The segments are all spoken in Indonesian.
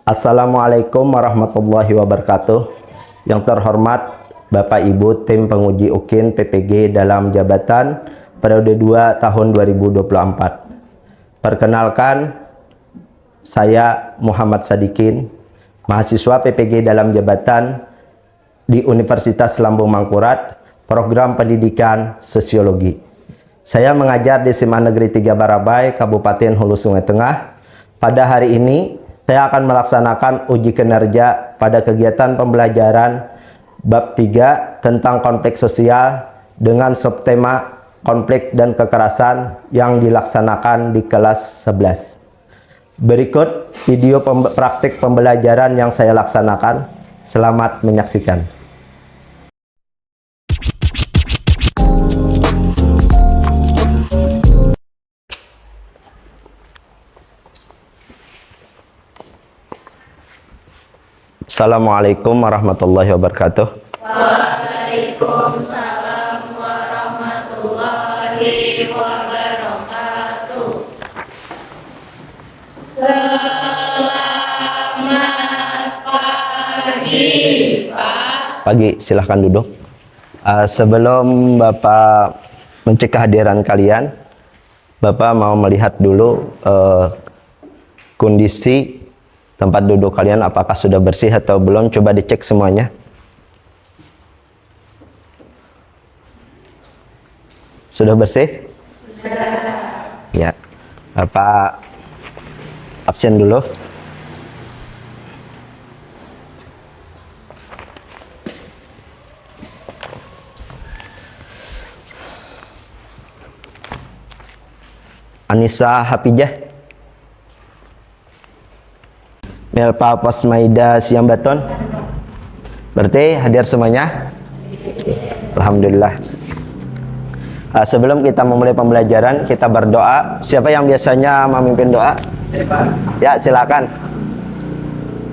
Assalamualaikum warahmatullahi wabarakatuh. Yang terhormat Bapak Ibu tim penguji UKIN PPG dalam jabatan periode 2 tahun 2024. Perkenalkan, saya Muhammad Sadikin, mahasiswa PPG dalam jabatan di Universitas Lambung Mangkurat, program pendidikan sosiologi. Saya mengajar di SMA Negeri 3 Barabai, Kabupaten Hulu Sungai Tengah. Pada hari ini saya akan melaksanakan uji kinerja pada kegiatan pembelajaran bab 3 tentang konflik sosial dengan subtema konflik dan kekerasan yang dilaksanakan di kelas 11. Berikut video praktik pembelajaran yang saya laksanakan. Selamat menyaksikan. Assalamualaikum warahmatullahi wabarakatuh. Waalaikumsalam warahmatullahi wabarakatuh. Selamat pagi, Pak. Pagi, silahkan duduk. Sebelum Bapak mencek kehadiran kalian, Bapak mau melihat dulu kondisi tempat duduk kalian apakah sudah bersih atau belum. Coba dicek semuanya. Sudah bersih? Sudah. Ya. Bapak absen dulu. Anissa Hafijah. Melpa Posmaida Siambaton. Berarti hadir semuanya? Alhamdulillah. Sebelum kita memulai pembelajaran, kita berdoa. Siapa yang biasanya memimpin doa? Ya, silakan.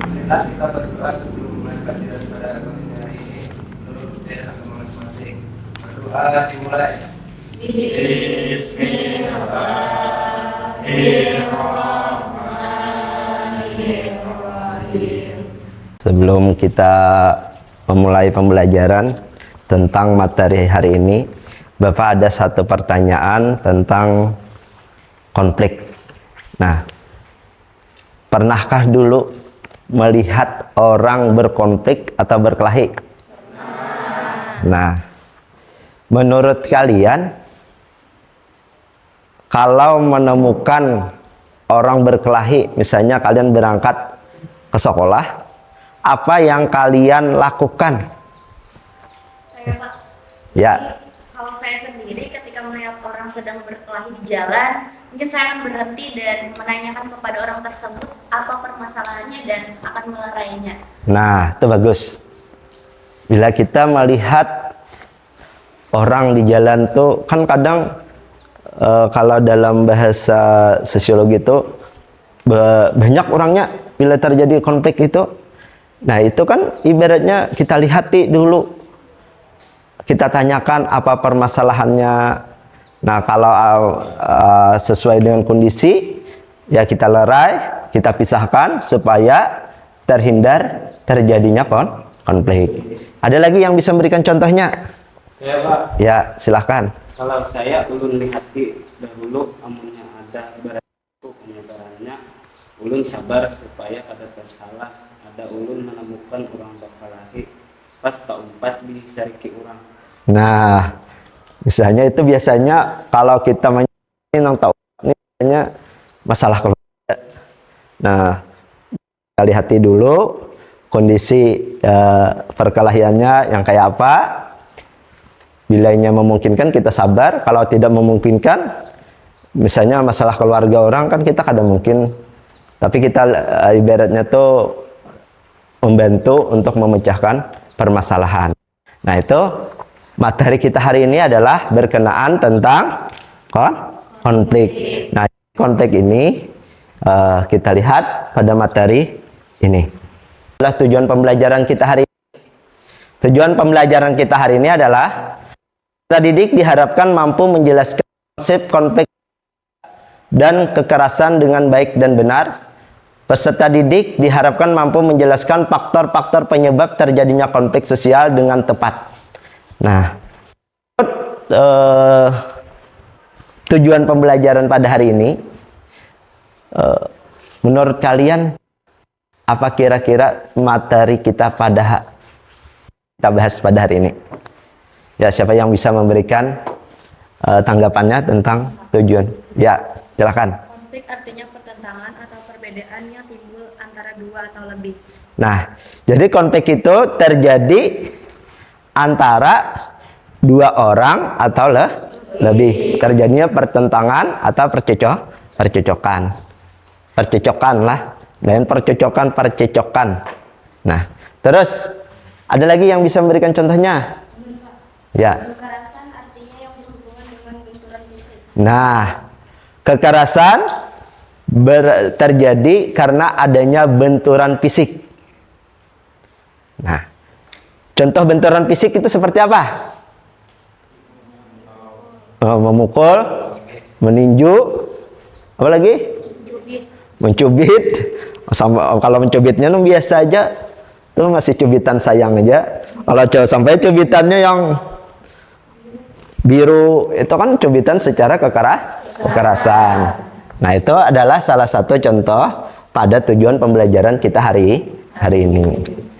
Kita berdoa sebelum mulai pelajaran pada hari ini. Menurut daerah masing-masing. Berdoa dimulai. Sebelum kita memulai pembelajaran tentang materi hari ini, Bapak ada satu pertanyaan tentang konflik. Nah, pernahkah dulu melihat orang berkonflik atau berkelahi? Nah, menurut kalian, kalau menemukan orang berkelahi, misalnya kalian berangkat ke sekolah, apa yang kalian lakukan? Saya, Pak. Ya. Kalau saya sendiri ketika melihat orang sedang berkelahi di jalan, mungkin saya akan berhenti dan menanyakan kepada orang tersebut apa permasalahannya dan akan melerainya. Nah, itu bagus. Bila kita melihat orang di jalan tuh, kan kadang kalau dalam bahasa sosiologi itu banyak orangnya bila terjadi konflik itu. Nah, itu kan ibaratnya kita lihati dulu. Kita tanyakan apa permasalahannya. Nah, kalau sesuai dengan kondisi, ya kita lerai, kita pisahkan supaya terhindar terjadinya konflik. Ada lagi yang bisa memberikan contohnya? Ya, Pak. Ya, silahkan. Kalau saya ulun lihati dahulu amunnya ada berarti penyebarannya, ulun sabar supaya ada tersalah. Ada ulun menemukan orang berkelahi pas tak umpat di sariki orang. Nah, misalnya itu biasanya kalau kita nang tahu ini biasanya masalah keluarga. Nah, kita lihati dulu kondisi perkelahiannya yang kayak apa. Bilanya memungkinkan kita sabar, kalau tidak memungkinkan, misalnya masalah keluarga orang kan kita kadang mungkin, tapi kita ibaratnya tuh membantu untuk memecahkan permasalahan. Nah, itu materi kita hari ini adalah berkenaan tentang konflik. Nah, konflik ini kita lihat pada materi ini. Adalah tujuan pembelajaran kita hari ini. Tujuan pembelajaran kita hari ini adalah peserta didik diharapkan mampu menjelaskan konsep konflik dan kekerasan dengan baik dan benar, Peserta didik diharapkan mampu menjelaskan faktor-faktor penyebab terjadinya konflik sosial dengan tepat. Nah, tujuan pembelajaran pada hari ini, menurut kalian apa kira-kira materi kita bahas pada hari ini? Ya, siapa yang bisa memberikan tanggapannya tentang tujuan? Ya, silakan. Konflik artinya pertentangan atau perbedaan yang timbul antara dua atau lebih. Nah, jadi konflik itu terjadi antara dua orang atau lebih. Terjadinya pertentangan atau percecokan. Percecokan lah. Dan percecokan. Nah, terus ada lagi yang bisa memberikan contohnya? Ya. Kekerasan artinya yang berhubungan dengan benturan fisik. Nah, kekerasan terjadi karena adanya benturan fisik. Nah, contoh benturan fisik itu seperti apa? Memukul, meninju, apa lagi? Mencubit. Kalau mencubitnya biasa aja, itu masih cubitan sayang aja. Kalau sampai cubitannya yang biru, itu kan cubitan secara kekerasan. Nah, itu adalah salah satu contoh pada tujuan pembelajaran kita hari ini.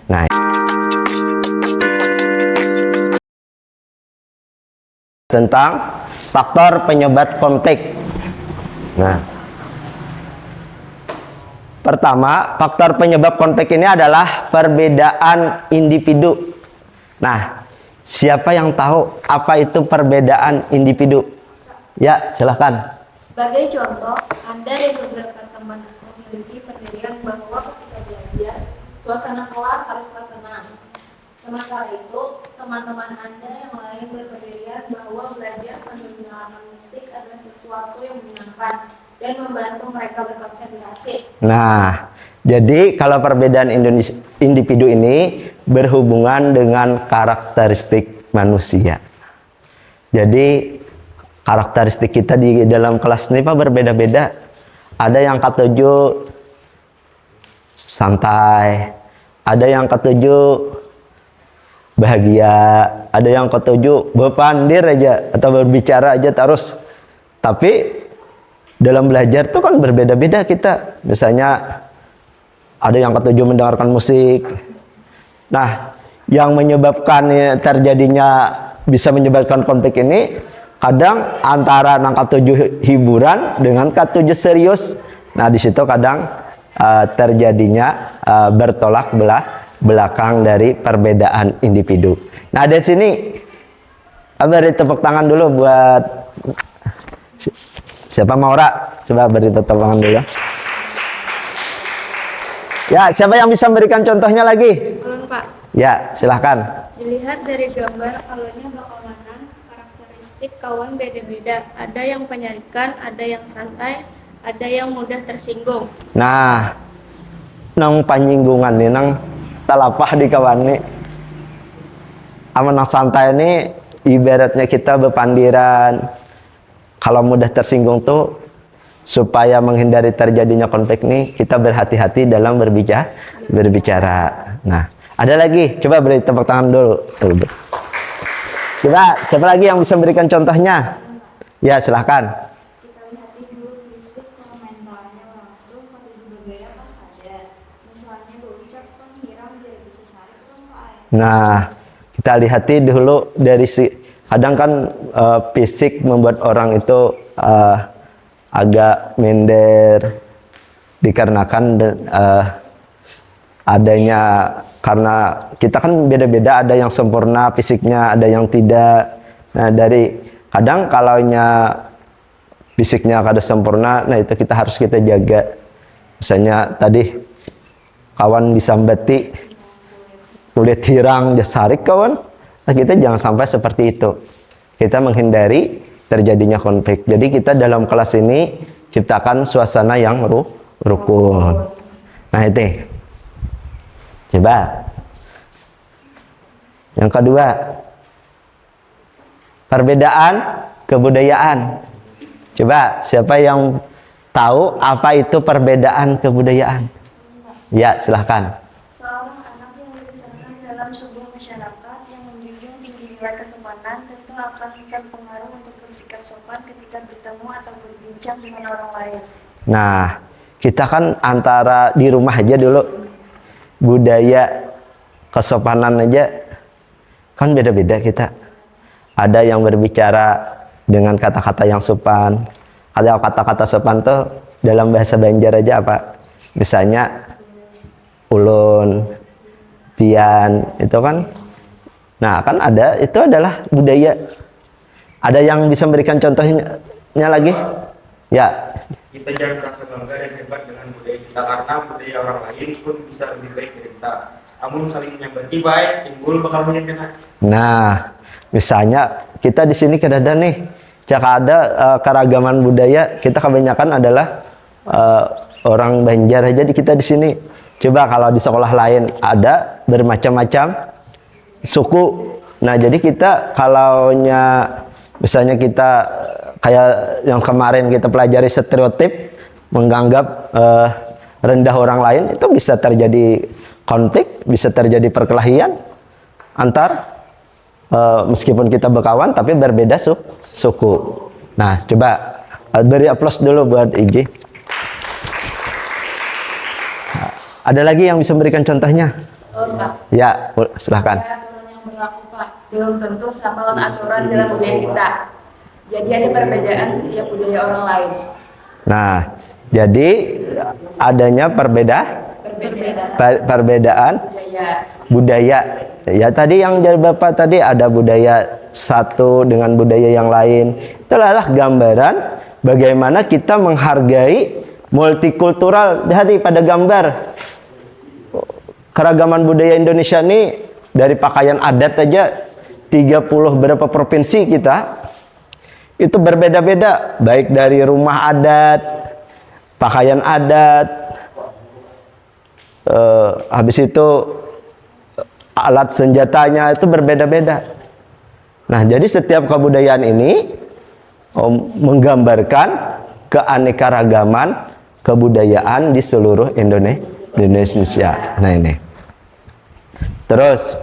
Nah, tentang faktor penyebab konflik. Nah, pertama, faktor penyebab konflik ini adalah perbedaan individu. Nah, siapa yang tahu apa itu perbedaan individu? Ya, silahkan. Sebagai contoh, Anda dan beberapa teman memiliki pendirian bahwa ketika belajar, suasana kelas haruslah tenang. Sementara itu, teman-teman Anda yang lain berpendirian bahwa belajar sambil mendengarkan musik adalah sesuatu yang menyenangkan dan membantu mereka berkonsentrasi. Nah, jadi kalau perbedaan individu ini berhubungan dengan karakteristik manusia. Jadi karakteristik kita di dalam kelas ini Pak berbeda-beda. Ada yang ketujuh santai, ada yang ketujuh bahagia, ada yang ketujuh berpandir aja atau berbicara aja terus. Tapi dalam belajar tuh kan berbeda-beda kita. Misalnya ada yang ketujuh mendengarkan musik. Nah, yang menyebabkan terjadinya bisa menyebabkan konflik ini kadang antara yang ketujuh hiburan dengan ketujuh serius. Nah, di situ kadang terjadinya bertolak belakang dari perbedaan individu. Nah, di sini beri tepuk tangan dulu buat siapa? Maura, coba beri tepuk tangan dulu. Ya, siapa yang bisa memberikan contohnya lagi? Belum, Pak. Ya, silahkan. Dilihat dari gambar alurnya bakawanan, karakteristik kawan beda-beda. Ada yang penyarikan, ada yang santai, ada yang mudah tersinggung. Nah, nang panyinggungan nih, nang talapah di kawan nih. Amanang santai ini ibaratnya kita berpandiran. Kalau mudah tersinggung tuh supaya menghindari terjadinya konflik nih, kita berhati-hati dalam berbicara. Nah, ada lagi, coba beri tepuk tangan dulu. Coba, siapa lagi yang bisa memberikan contohnya? Ya, silahkan. Kita lihat dulu fisik komentarnya langsung pada bergaya pas ada. Misalnya berucap kan hiram jadi bisa sari kan Pak. Nah, kita lihat dulu dari kadang kan fisik membuat orang itu agak minder dikarenakan adanya, karena kita kan beda-beda, ada yang sempurna fisiknya, ada yang tidak. Nah, dari kadang kalaunya fisiknya kada sempurna, nah itu kita harus jaga. Misalnya tadi kawan disambati kulit hirang jasarik kawan, nah kita jangan sampai seperti itu. Kita menghindari terjadinya konflik. Jadi kita dalam kelas ini ciptakan suasana yang rukun. Nah, itu. Coba. Yang kedua, perbedaan kebudayaan. Coba, siapa yang tahu apa itu perbedaan kebudayaan? Ya, silahkan. Seorang anak yang dibesarkan dalam sebuah masyarakat yang menjunjung tinggi nilai kesopanan tentu akan terpengaruh untuk bersikap sopan ketika bertemu atau berbincang dengan orang lain. Nah, kita kan antara di rumah aja dulu, budaya kesopanan aja kan beda-beda kita. Ada yang berbicara dengan kata-kata yang sopan. Kalau kata-kata sopan tuh dalam bahasa Banjar aja apa? Misalnya ulun, pian, itu kan. Nah, kan ada, itu adalah budaya. Ada yang bisa memberikan contohnya lagi? Ya, Kita jangan merasa bangga dan hebat dengan budaya kita karena budaya orang lain pun bisa lebih baik dari kita. Namun saling menyambati baik, timbul bakal menyakitkan. nah, misalnya kita di sini kadang nih, jika ada keragaman budaya, kita kebanyakan adalah orang Banjar aja di kita di sini. Coba kalau di sekolah lain ada bermacam-macam suku. Nah, jadi kita kalaunya misalnya kita kayak yang kemarin kita pelajari stereotip, menganggap rendah orang lain, itu bisa terjadi konflik, bisa terjadi perkelahian antar meskipun kita berkawan tapi berbeda suku. Nah, coba beri aplaus dulu buat Iji. Nah, ada lagi yang bisa memberikan contohnya? Pak. Ya, silahkan. Ada aturan yang berlaku, Pak. Belum tentu sama aturan dalam budaya kita. Jadi ada perbedaan setiap budaya orang lain. Nah, jadi adanya perbedaan budaya. Ya, tadi yang dari Bapak tadi ada budaya satu dengan budaya yang lain. Itu adalah gambaran bagaimana kita menghargai multikultural. Lihat pada gambar keragaman budaya Indonesia ini, dari pakaian adat aja 30 berapa provinsi kita itu berbeda-beda, baik dari rumah adat, pakaian adat, habis itu alat senjatanya itu berbeda-beda. Nah, jadi setiap kebudayaan ini menggambarkan keanekaragaman kebudayaan di seluruh Indonesia. Nah, ini. Terus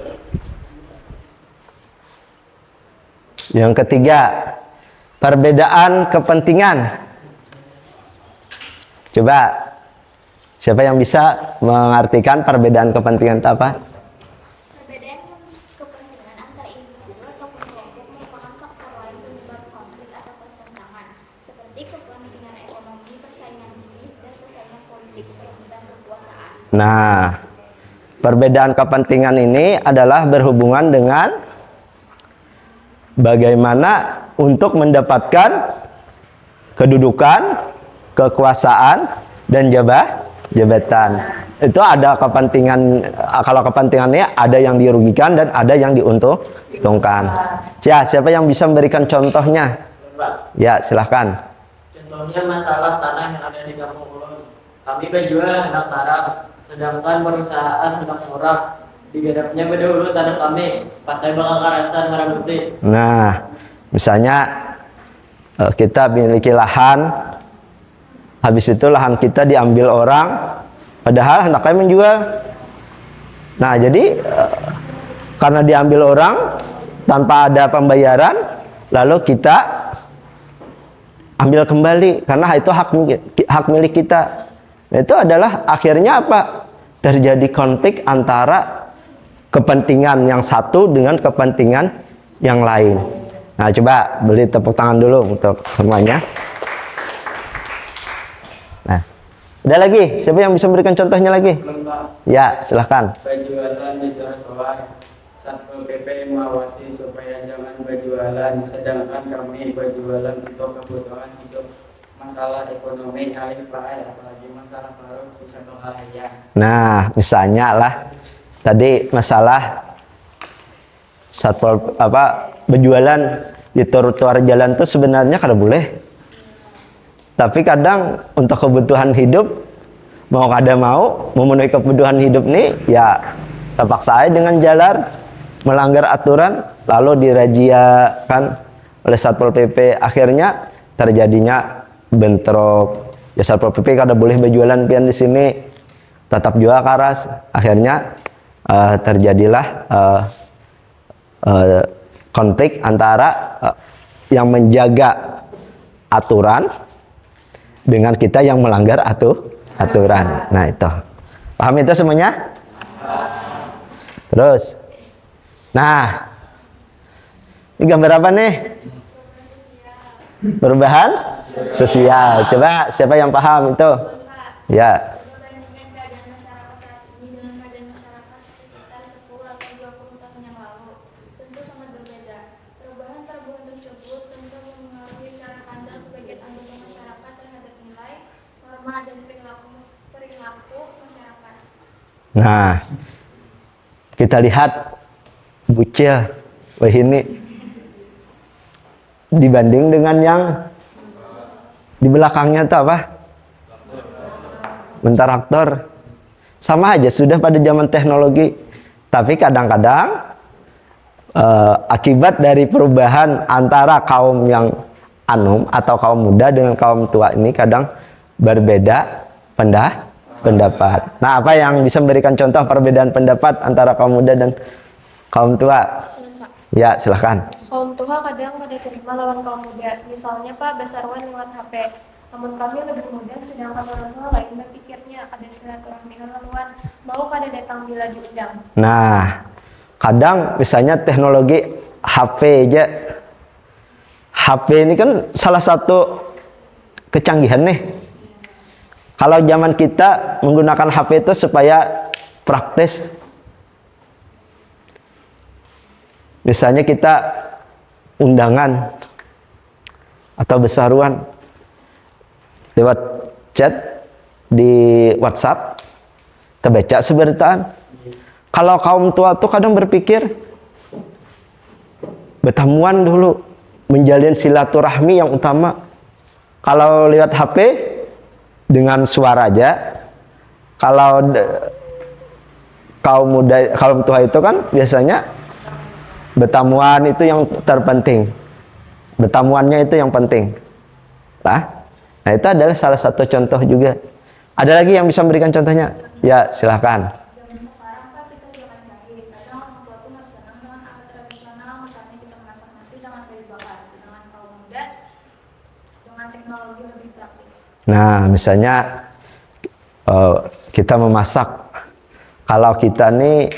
yang ketiga, perbedaan kepentingan. Coba siapa yang bisa mengartikan perbedaan kepentingan itu apa? Perbedaan kepentingan antar individu ataupun kelompok merupakan faktor lain penyebab konflik atau pertentangan, seperti kepentingan ekonomi, persaingan bisnis, dan persaingan politik, perebutan kekuasaan. Nah, perbedaan kepentingan ini adalah berhubungan dengan bagaimana untuk mendapatkan kedudukan, kekuasaan, dan jabatan. Itu ada kepentingan, kalau kepentingannya ada yang dirugikan dan ada yang diuntungkan. Ya, siapa yang bisa memberikan contohnya? Ya, silahkan. Contohnya masalah tanah yang ada di kampung ulun. Kami berjual hendak taraf, sedangkan perusahaan hendak murah. Digarapnya berdahulu tanah kami, pas saya bakal karasan merah putih. Nah, misalnya kita memiliki lahan, habis itu lahan kita diambil orang, padahal hendak kami menjual. Nah, jadi karena diambil orang tanpa ada pembayaran, lalu kita ambil kembali karena itu hak milik kita. Nah, itu adalah akhirnya apa? Terjadi konflik antara kepentingan yang satu dengan kepentingan yang lain. Nah, coba beri tepuk tangan dulu untuk semuanya. Nah, ada lagi? Siapa yang bisa memberikan contohnya lagi? Ya, silahkan. Berjualan di trotoar, Satpol PP mengawasi supaya jangan berjualan, sedangkan kami berjualan untuk kebutuhan hidup. Masalah ekonomi alih pakai, apalagi masalah baru bisa berbahaya. Nah, misalnya lah tadi masalah satpol berjualan di trotoar jalan itu sebenarnya kada boleh. Tapi kadang untuk kebutuhan hidup mau kada mau memenuhi kebutuhan hidup nih ya terpaksa dengan jalan melanggar aturan lalu dirajiakan oleh Satpol PP, akhirnya terjadinya bentrok. Ya Satpol PP kada boleh berjualan pian di sini. tetap juga keras. Akhirnya terjadilah konflik antara yang menjaga aturan dengan kita yang melanggar aturan. Nah itu, paham itu semuanya? Terus, nah, ini gambar apa nih? Perubahan sosial. Coba siapa yang paham itu? Ya. Membandingkan keadaan masyarakat saat ini dengan keadaan masyarakat sekitar 10 atau 20 tahun yang lalu, tentu sangat berbeda. Perubahan-perubahan tersebut tentu mempengaruhi cara pandang sebagian anggota masyarakat terhadap nilai, norma, dan perilaku masyarakat. Nah, kita lihat Bucil, wah ini dibanding dengan yang di belakangnya itu apa? Bentar aktor. Sama aja sudah pada zaman teknologi. Tapi kadang-kadang akibat dari perubahan antara kaum yang anum atau kaum muda dengan kaum tua ini kadang berbeda pendapat. Nah, apa yang bisa memberikan contoh perbedaan pendapat antara kaum muda dan kaum tua? Ya, silahkan. Kaum tua kadang pada terima lawan kaum muda. Misalnya Pak, Basarwan lewat HP. Namun kami lebih mudah, sedangkan orang tua lain berpikirnya ada silaturahmi haluan, mau pada datang bila diundang. Nah, kadang misalnya teknologi HP aja. HP ini kan salah satu kecanggihan nih. Kalau zaman kita menggunakan HP itu supaya praktis. Misalnya kita undangan atau besaruan lewat chat di WhatsApp, terbaca seberitaan. Kalau kaum tua tuh kadang berpikir bertemuan dulu, menjalin silaturahmi yang utama. Kalau lewat HP dengan suara aja. Kalau kaum muda, kaum tua itu kan biasanya bertemuan itu yang terpenting. Bertemuannya itu yang penting. Nah, itu adalah salah satu contoh juga. Ada lagi yang bisa memberikan contohnya? Ya, silahkan. Zaman sekarang kan kita zaman canggih, kadang orang tua tuh nggak senang dengan alat tradisional, misalnya kita masak nasi dengan kayu bakar, sedangkan kaum muda dengan teknologi lebih praktis. Nah, misalnya kita memasak. Kalau kita nih,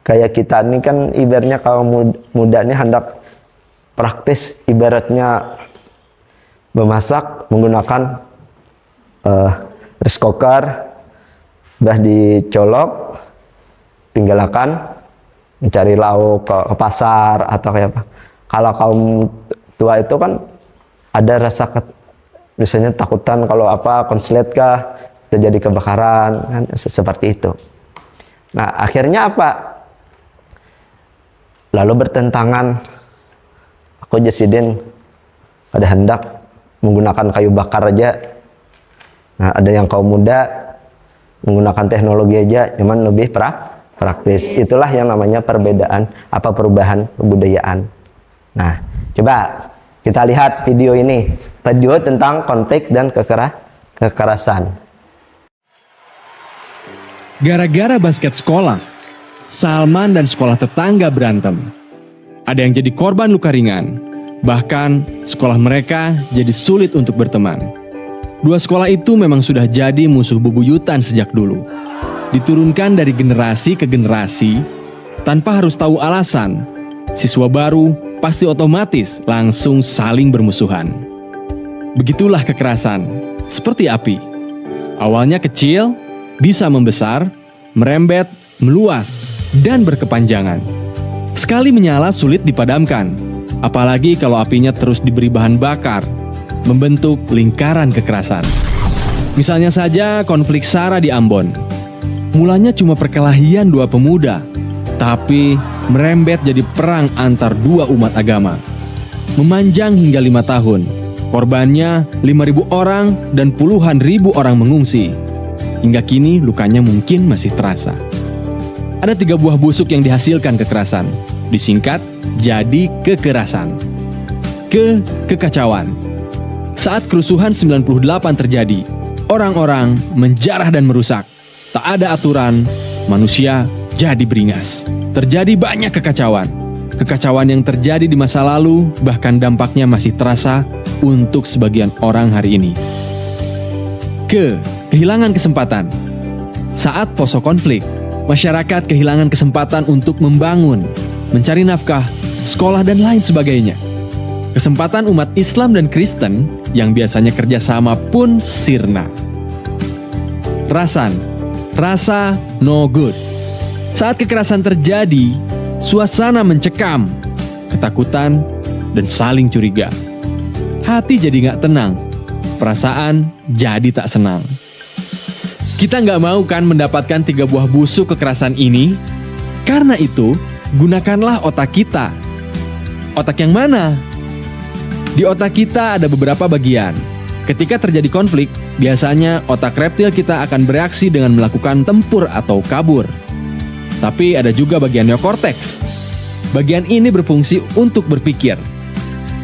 kayak kita nih kan ibaratnya kaum muda nih hendak praktis, ibaratnya memasak menggunakan rice cooker, udah dicolok, tinggal akan mencari lauk ke pasar atau kayak apa. Kalau kaum tua itu kan ada rasa misalnya takutan kalau apa konslet kah terjadi kebakaran kan seperti itu. Nah, akhirnya apa? Lalu bertentangan. Aku Jasidin ada hendak menggunakan kayu bakar aja. Nah, ada yang kaum muda menggunakan teknologi aja, cuman lebih praktis. Itulah yang namanya perbedaan apa perubahan kebudayaan. Nah, coba kita lihat video ini. Video tentang konflik dan kekerasan. Gara-gara basket sekolah, Salman dan sekolah tetangga berantem. Ada yang jadi korban luka ringan. Bahkan sekolah mereka jadi sulit untuk berteman. Dua sekolah itu memang sudah jadi musuh bebuyutan sejak dulu. Diturunkan dari generasi ke generasi tanpa harus tahu alasan. Siswa baru pasti otomatis langsung saling bermusuhan. Begitulah kekerasan, seperti api. Awalnya kecil, bisa membesar, merembet, meluas, dan berkepanjangan. Sekali menyala sulit dipadamkan, apalagi kalau apinya terus diberi bahan bakar, membentuk lingkaran kekerasan. Misalnya saja konflik SARA di Ambon. Mulanya cuma perkelahian dua pemuda, tapi merembet jadi perang antar dua umat agama. Memanjang hingga 5 tahun. Korbannya 5.000 orang dan puluhan ribu orang mengungsi. Hingga kini lukanya mungkin masih terasa. Ada 3 buah busuk yang dihasilkan kekerasan. Disingkat, jadi kekerasan. Kekacauan. Saat kerusuhan 98 terjadi, orang-orang menjarah dan merusak. tak ada aturan, manusia jadi beringas. Terjadi banyak kekacauan. Kekacauan yang terjadi di masa lalu bahkan dampaknya masih terasa untuk sebagian orang hari ini. Kehilangan kesempatan. Saat poso konflik, masyarakat kehilangan kesempatan untuk membangun, mencari nafkah, sekolah dan lain sebagainya. Kesempatan umat Islam dan Kristen yang biasanya kerjasama pun sirna. Rasa no good. Saat kekerasan terjadi, suasana mencekam, ketakutan, dan saling curiga. Hati jadi gak tenang, perasaan jadi tak senang. Kita gak mau kan mendapatkan 3 buah busuk kekerasan ini? Karena itu, gunakanlah otak kita. Otak yang mana? Di otak kita ada beberapa bagian. Ketika terjadi konflik, biasanya otak reptil kita akan bereaksi dengan melakukan tempur atau kabur. Tapi ada juga bagian neokorteks. Bagian ini berfungsi untuk berpikir.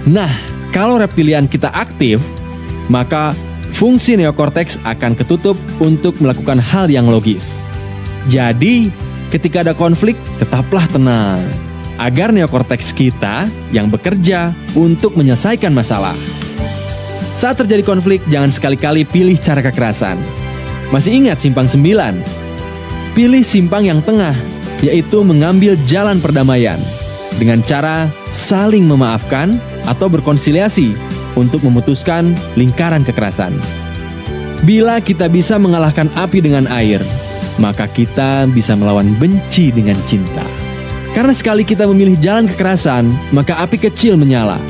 Nah, kalau reptilian kita aktif, maka fungsi neokorteks akan ketutup untuk melakukan hal yang logis. Jadi, ketika ada konflik, tetaplah tenang, agar neokorteks kita yang bekerja untuk menyelesaikan masalah. Saat terjadi konflik, jangan sekali-kali pilih cara kekerasan. Masih ingat simpang 9? Pilih simpang yang tengah, yaitu mengambil jalan perdamaian dengan cara saling memaafkan atau berkonsiliasi untuk memutuskan lingkaran kekerasan. Bila kita bisa mengalahkan api dengan air, maka kita bisa melawan benci dengan cinta. Karena sekali kita memilih jalan kekerasan, maka api kecil menyala.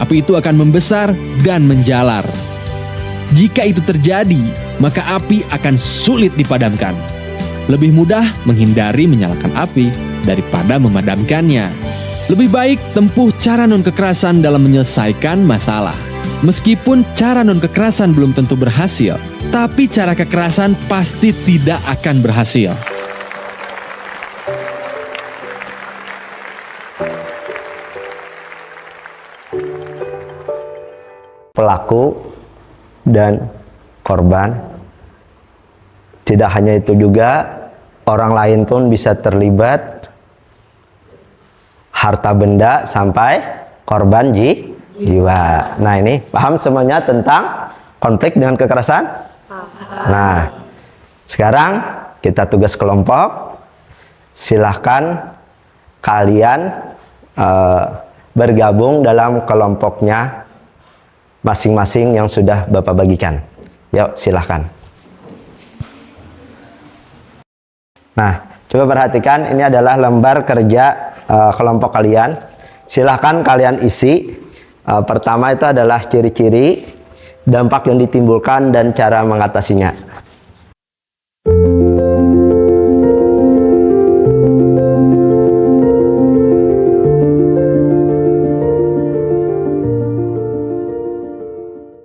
Api itu akan membesar dan menjalar. Jika itu terjadi, maka api akan sulit dipadamkan. Lebih mudah menghindari menyalakan api daripada memadamkannya. Lebih baik tempuh cara non-kekerasan dalam menyelesaikan masalah. Meskipun cara non-kekerasan belum tentu berhasil, tapi cara kekerasan pasti tidak akan berhasil. Pelaku dan korban. Tidak hanya itu juga, orang lain pun bisa terlibat, harta benda sampai korban jiwa. Nah, ini paham semuanya tentang konflik dengan kekerasan? Nah, sekarang kita tugas kelompok. Silahkan kalian bergabung dalam kelompoknya masing-masing yang sudah Bapak bagikan. Yuk, silahkan. Nah, coba perhatikan, ini adalah lembar kerja kelompok kalian. Silahkan kalian isi. Pertama itu adalah ciri-ciri, dampak yang ditimbulkan, dan cara mengatasinya.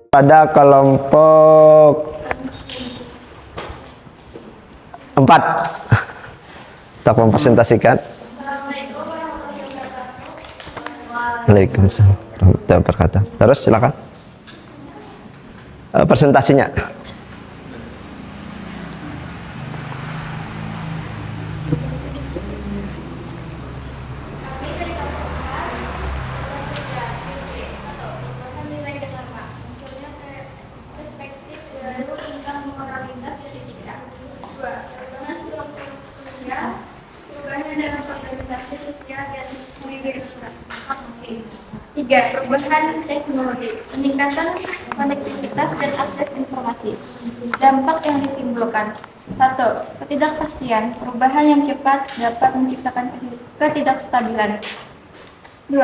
Pada kelompok 4, kita mempresentasikan. Waalaikumsalam warahmatullahi wabarakatuh. Terus silakan presentasinya. Perubahan teknologi, peningkatan konektivitas dan akses informasi. Dampak yang ditimbulkan. 1. Ketidakpastian. Perubahan yang cepat dapat menciptakan ketidakstabilan. 2.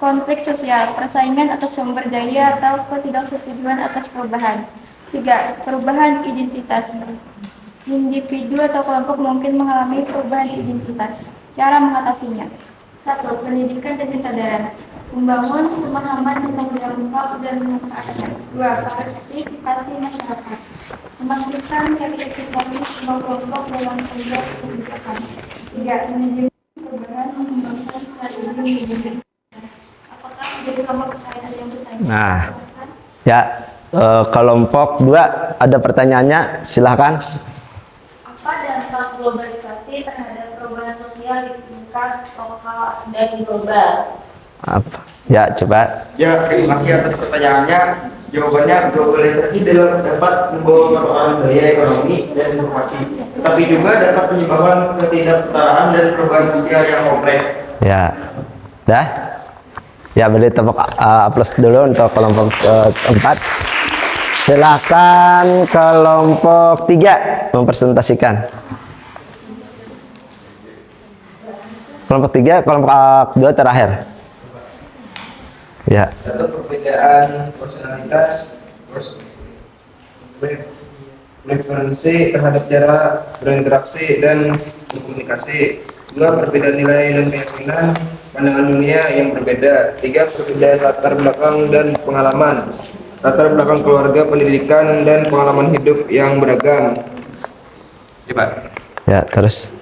Konflik sosial. Persaingan atas sumber daya atau ketidaksetujuan atas perubahan. 3. Perubahan identitas. Individu atau kelompok mungkin mengalami perubahan identitas. Cara mengatasinya. 1. Pendidikan dan kesadaran. Membangun pemahaman tentang dampak dan manfaatnya. 2. Partisipasi masyarakat. Memastikan representasi semua kelompok dalam proses kebijakan. 3. Manajemen perubahan mengembangkan strategi manajemen. Apakah menjadi kelompok pertanyaan yang bertanya? Nah, ya, kelompok 2 ada pertanyaannya, silahkan. tingkat lokal dan global. Apa? Ya, coba. Ya, terima kasih atas pertanyaannya. Jawabannya, globalisasi dapat membawa persoalan gaya ekonomi dan informasi, tetapi juga dapat menyebabkan ketidaksetaraan dan perubahan sosial yang kompleks. Ya. Dah? Ya, beri tepuk aplaus dulu untuk kelompok 4. Silakan kelompok 3 mempresentasikan. Kelompok 3, kelompok 2 terakhir. Ya. Satu, perbedaan personalitas, preferensi terhadap cara berinteraksi dan berkomunikasi. 2, perbedaan nilai dan keyakinan pandangan dunia yang berbeda. 3, perbedaan latar belakang dan pengalaman, latar belakang keluarga, pendidikan, dan pengalaman hidup yang beragam. Coba. Ya, terus.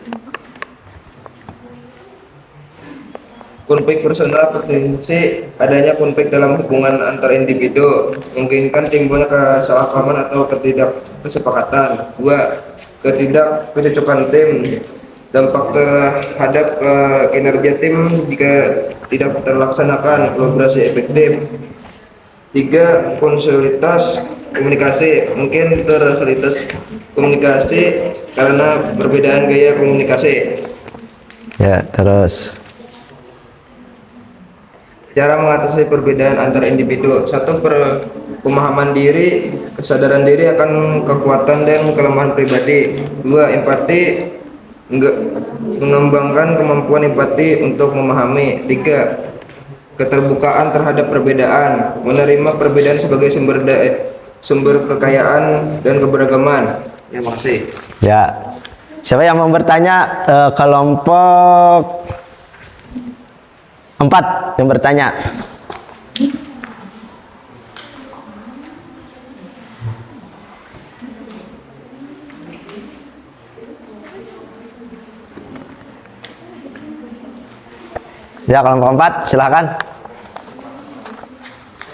Konflik personal, preferensi, adanya konflik dalam hubungan antar individu, memungkinkan timbulnya kesalahpahaman atau ketidakkesepakatan. 2, ketidakcocokan tim, dampak terhadap kinerja tim jika tidak terlaksanakan kolaborasi efektif. 3, konsoliditas komunikasi, mungkin tersoliditas komunikasi karena perbedaan gaya komunikasi. Ya, terus. Cara mengatasi perbedaan antar individu. 1, pemahaman diri, kesadaran diri akan kekuatan dan kelemahan pribadi. 2, empati, mengembangkan kemampuan empati untuk memahami. 3, keterbukaan terhadap perbedaan, menerima perbedaan sebagai sumber kekayaan dan keberagaman. Terima kasih. Ya. Siapa yang mau bertanya? Kelompok 4 yang bertanya. Ya, kelompok 4 silakan.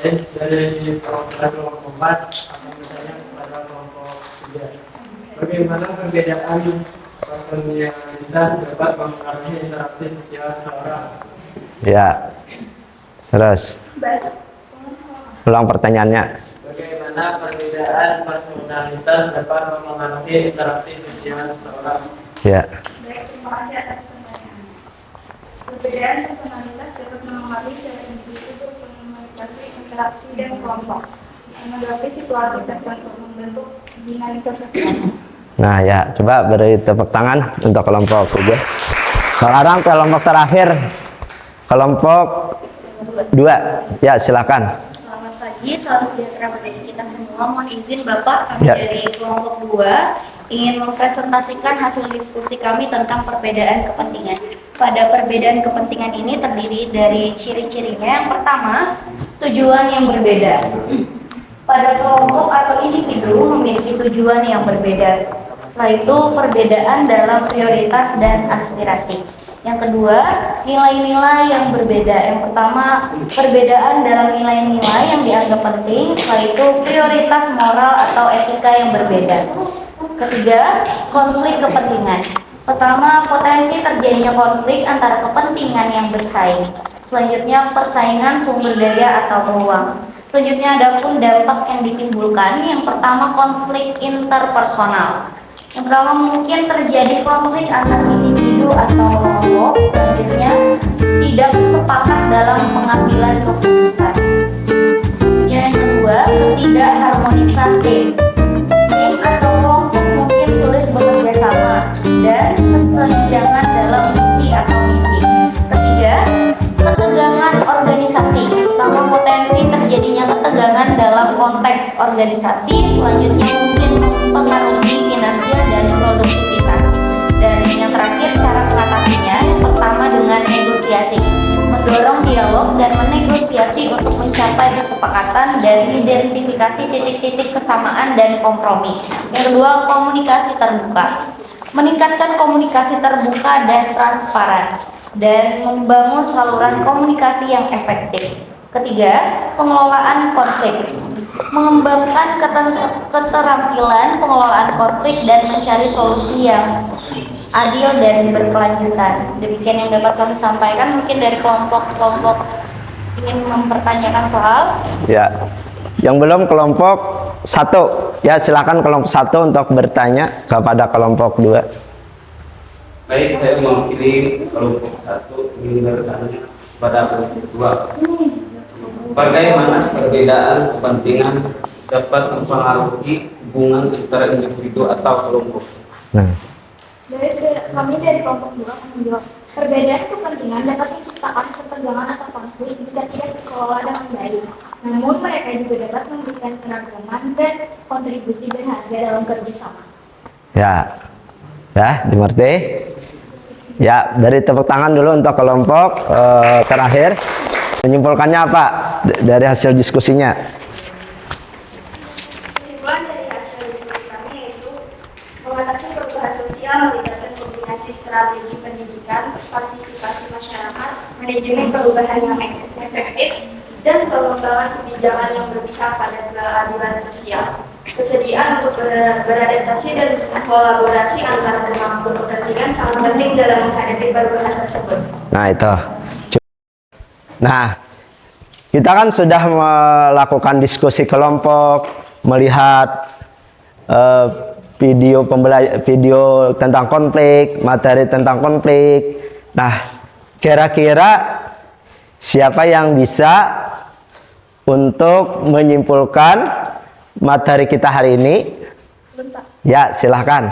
Dari kelompok 4 akan bertanya kepada kelompok 3. Bagaimana perbedaan personalitas dapat mempengaruhi interaksi sosial seseorang? Ya. Terus. Ulang pertanyaannya. Bagaimana perbedaan personalitas dapat mempengaruhi interaksi sosial seseorang? Ya. Baik, terima kasih atas pertanyaan. Perbedaan personalitas dapat mempengaruhi cara individu berkomunikasi, interaksi, dan kelompok, menanggapi situasi tertentu, membentuk dinamika sosial. Nah, ya, coba beri tepuk tangan untuk kelompok 3. Sekarang kelompok terakhir. Kelompok 2. Ya, silakan. Selamat pagi, salam sejahtera bagi kita semua. Mohon izin Bapak, kami Ya. dari kelompok 2 ingin mempresentasikan hasil diskusi kami tentang perbedaan kepentingan. Pada perbedaan kepentingan ini terdiri dari ciri-cirinya. Yang pertama, tujuan yang berbeda. Pada kelompok atau individu memiliki tujuan yang berbeda. Setelah itu, perbedaan dalam prioritas dan aspirasi. Yang kedua, nilai-nilai yang berbeda. Yang pertama, perbedaan dalam nilai-nilai yang dianggap penting, setelah itu prioritas moral atau etika yang berbeda. Ketiga, konflik kepentingan. Pertama, potensi terjadinya konflik antara kepentingan yang bersaing. Selanjutnya, persaingan sumber daya atau peluang. Selanjutnya, ada pun dampak yang ditimbulkan. Yang pertama, konflik interpersonal. Yang pertama, mungkin terjadi konflik antar individu atau kelompok. Selanjutnya, tidak sepakat dalam pengambilan keputusan. Yang kedua, ketidakharmonisasi. Tim atau kelompok mungkin sulit bekerja sama dan kesenjangan dalam visi atau misi. Ketiga, ketegangan organisasi. Pertama, potensi terjadinya ketegangan dalam konteks organisasi. Selanjutnya, mungkin mempengaruhi kinerja dan produktivitas. Dan yang terakhir, cara mengatasinya. Yang pertama, dengan negosiasi, mendorong dialog dan menegosiasi untuk mencapai kesepakatan dan identifikasi titik-titik kesamaan dan kompromi. Yang kedua, komunikasi terbuka, meningkatkan komunikasi terbuka dan transparan, dan membangun saluran komunikasi yang efektif. Ketiga, pengelolaan konflik, mengembangkan keterampilan pengelolaan konflik dan mencari solusi yang adil dan berkelanjutan. Demikian yang dapat kami sampaikan. Mungkin dari kelompok-kelompok ingin mempertanyakan soal. Ya, yang belum kelompok 1, ya silakan kelompok 1 untuk bertanya kepada kelompok 2. Baik, saya mewakili kelompok 1 ingin bertanya pada kelompok 2. Bagaimana perbedaan kepentingan dapat mempengaruhi hubungan antara individu atau kelompok? Nah, Kami dari kelompok 2 menjawab, perbedaan kepentingan dapat menciptakan ketegangan atau konflik jika tidak dikelola dengan baik. Namun mereka juga dapat memberikan keragaman dan kontribusi berharga dalam kerjasama. ya, dimengerti? Ya, dari tepuk tangan dulu untuk kelompok terakhir. Menyimpulkannya apa dari hasil diskusinya? Kesimpulan dari hasil diskusi kami yaitu mengatasi perubahan sosial melibatkan kombinasi strategi pendidikan, partisipasi masyarakat, manajemen perubahan yang efektif, dan pengembangan kebijakan yang berpihak pada keadilan sosial. Kesediaan untuk beradaptasi dan kolaborasi antara kemampuan kepentingan sangat penting dalam menghadapi perubahan tersebut. Nah, itu. Nah, kita kan sudah melakukan diskusi kelompok, melihat video tentang konflik, materi tentang konflik. Nah, kira-kira siapa yang bisa untuk menyimpulkan materi kita hari ini? Ya, silahkan.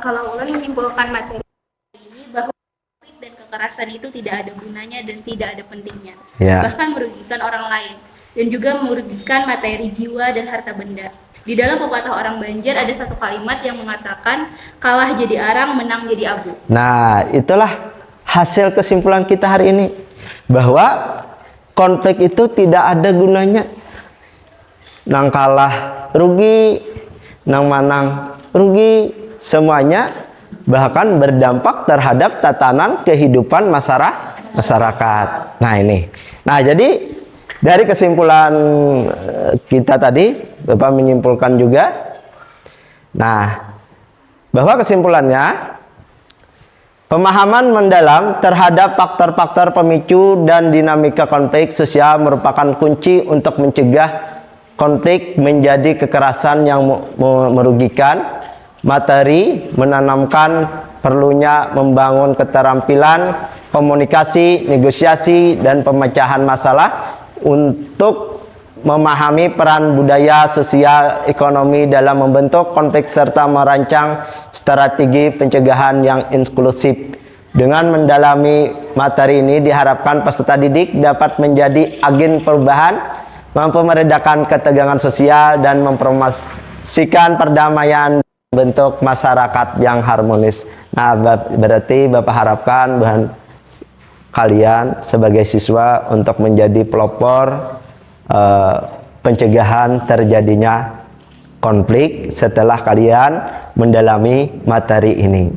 Kalau ulun menyimpulkan materi ini bahwa konflik dan kekerasan itu tidak ada gunanya dan tidak ada pentingnya, bahkan merugikan orang lain dan juga merugikan materi jiwa dan harta benda. Di dalam pepatah orang Banjar ada satu kalimat yang mengatakan kalah jadi arang, menang jadi abu. Nah, itulah hasil kesimpulan kita hari ini, bahwa konflik itu tidak ada gunanya. Nang kalah rugi, nang manang rugi, semuanya bahkan berdampak terhadap tatanan kehidupan masyarakat. Nah, ini. Nah, jadi dari kesimpulan kita tadi, Bapak menyimpulkan juga. Nah, bahwa kesimpulannya, pemahaman mendalam terhadap faktor-faktor pemicu dan dinamika konflik sosial merupakan kunci untuk mencegah konflik menjadi kekerasan yang merugikan. Materi menanamkan perlunya membangun keterampilan komunikasi, negosiasi, dan pemecahan masalah untuk memahami peran budaya, sosial, ekonomi dalam membentuk konflik serta merancang strategi pencegahan yang inklusif. Dengan mendalami materi ini diharapkan peserta didik dapat menjadi agen perubahan, mampu meredakan ketegangan sosial dan mempromosikan perdamaian bentuk masyarakat yang harmonis. Nah, berarti Bapak harapkan bahan kalian sebagai siswa untuk menjadi pelopor pencegahan terjadinya konflik setelah kalian mendalami materi ini.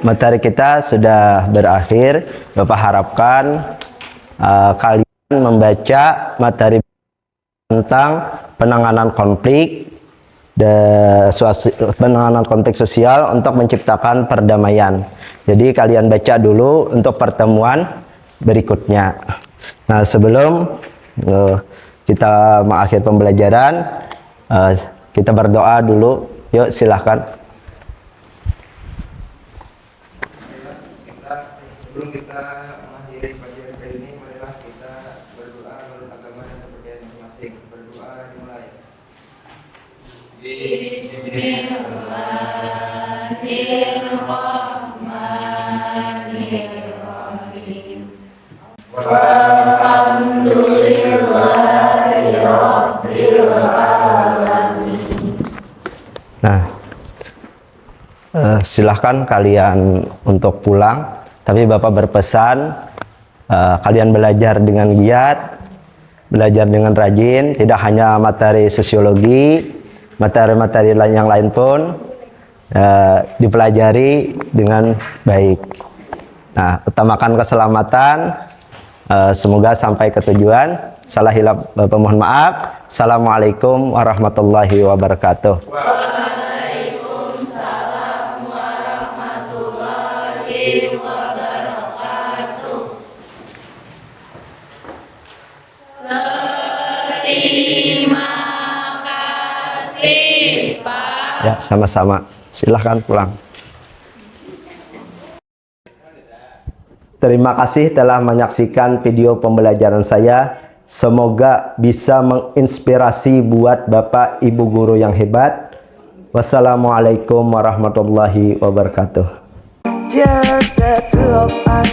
Materi kita sudah berakhir. Bapak harapkan kalian membaca materi tentang penanganan konflik sosial untuk menciptakan perdamaian. Jadi kalian baca dulu untuk pertemuan berikutnya. Nah, sebelum kita mengakhiri pembelajaran, kita berdoa dulu. Yuk, silahkan. Sebelum kita mengakhiri pelajaran kali ini, marilah kita berdoa menurut agama dan kepercayaan masing-masing. Berdoa dimulai. Bismillahirrahmanirrahim. Walhamdulillah. silahkan kalian untuk pulang, tapi Bapak berpesan kalian belajar dengan giat, belajar dengan rajin, tidak hanya materi sosiologi, materi-materi yang lain pun dipelajari dengan baik. Nah, utamakan keselamatan, semoga sampai ke tujuan. Salah hilaf Bapak mohon maaf. Assalamualaikum warahmatullahi wabarakatuh. Waalaikumsalam warahmatullahi wabarakatuh. Terima kasih, Pak. Ya, sama-sama. Silahkan pulang. Terima kasih telah menyaksikan video pembelajaran saya. Semoga bisa menginspirasi buat Bapak Ibu guru yang hebat. Wassalamualaikum warahmatullahi wabarakatuh. Just the two of us.